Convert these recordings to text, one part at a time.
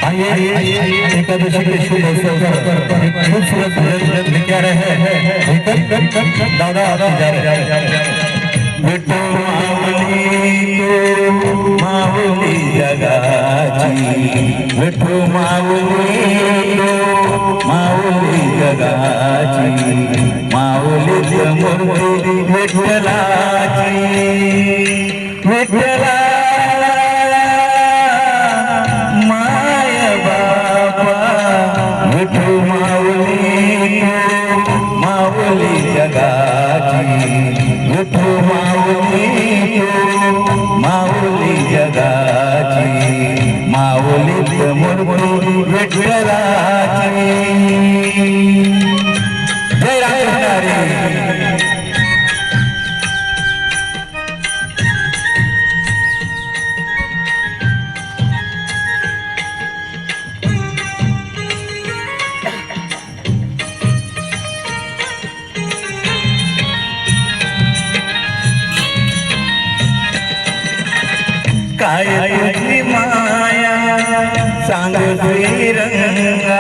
एकादशी के शुभ अवसर पर एक खूबसूरत भजन लेके आ रहे हैं दादा बेटो माऊली जगाची बेटो माऊली जगाची माऊली मूर्ती विठ्ठलाची विठ्ठला माऊली जगाची माऊली मूर्ती विठ्ठलाची जय रामहरी काय तुझी माया सांग श्रीरंगा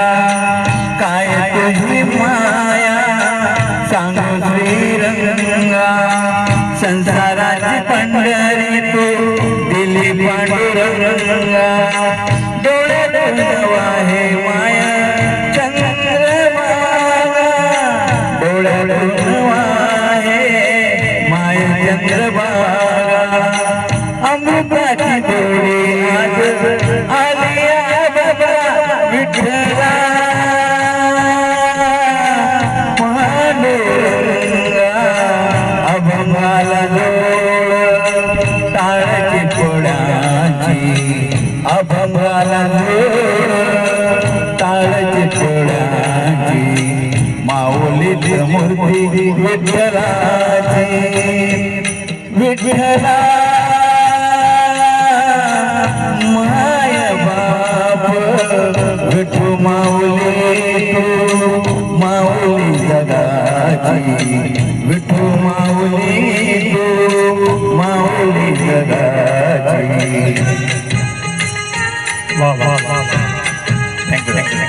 काय तुझी माया सांग श्रीरंगा संसाराची पंढरी तू दिली पांडुरंगा डोळे डोळवा हे माया चंद्रभागा डोळे डोळवा हे माया चंद्रभागा अमृताची डोळी आज आलिया बाबा विठ्ठला पांडुरंगा अभंगाला डोळ टाळची पोळ्याची अभंगाला डोळ टाळची पोळ्याची माऊलीची मूर्ती विठ्ठलाची विठ्ठला विठू माऊली तू माऊली जगाची विठू माऊली तू माऊली जगाची वाह वाह वाह थँक्यू थँक्यू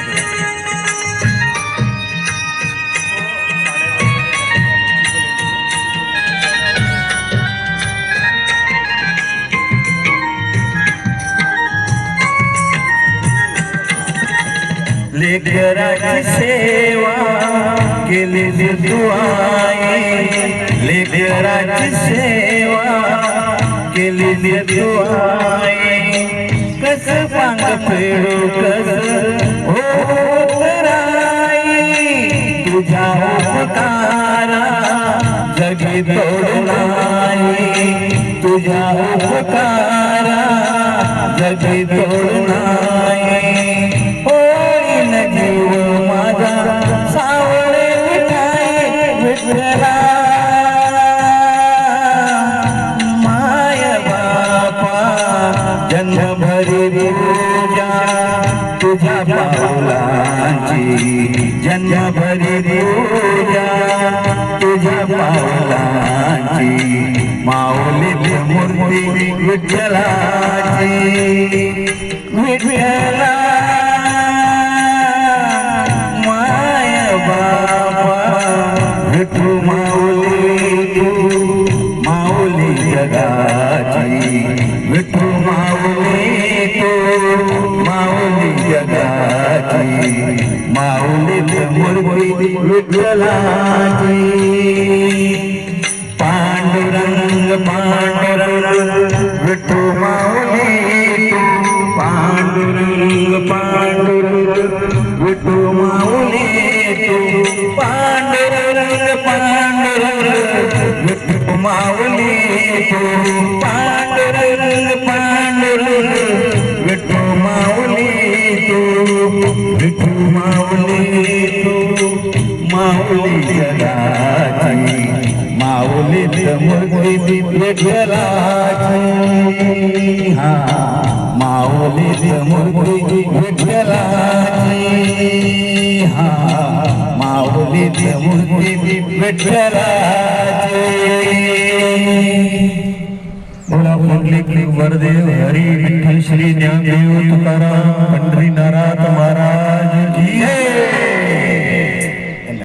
लेकराची सेवा केली तू आई लेकराची सेवा केली तू आई कस पांग फेडू कस हो राई तुझ्या उपकारा जगी तोड नाही तुझ्या उपकारा जगी तोड नाही जीव माझा सावळे विठाई विठ्ठला माय बापा जन्मभरी पूजा तुझ्या पावलांची जन्मभरी पूजा तुझ्या पावलांची माऊली मूर्ती विठ्ठलाची विठ्ठला विठू माऊली तू माऊली जगाची विठू माऊली तू माऊली जगाची माऊली मूर्ती विठ्ठलाची पांडुरंग पांडुरंग विठू माऊली तू पांडुरंग पांडुरंग विठू माऊली तू पांडुरंग पांडुरंग विठू माऊली तू पांडुरंग पांडुरंग विठू माऊली तू विठू माऊली तू माऊली जगाची माऊली मूर्ती विठ्ठलाची हा माऊली मूर्ती विठ्ठलाची हा माऊली मूर्ती विठ्ठलाची बोला बोलले वरदेव हरी विठ्ठल श्री ज्ञानदेव तुकाराम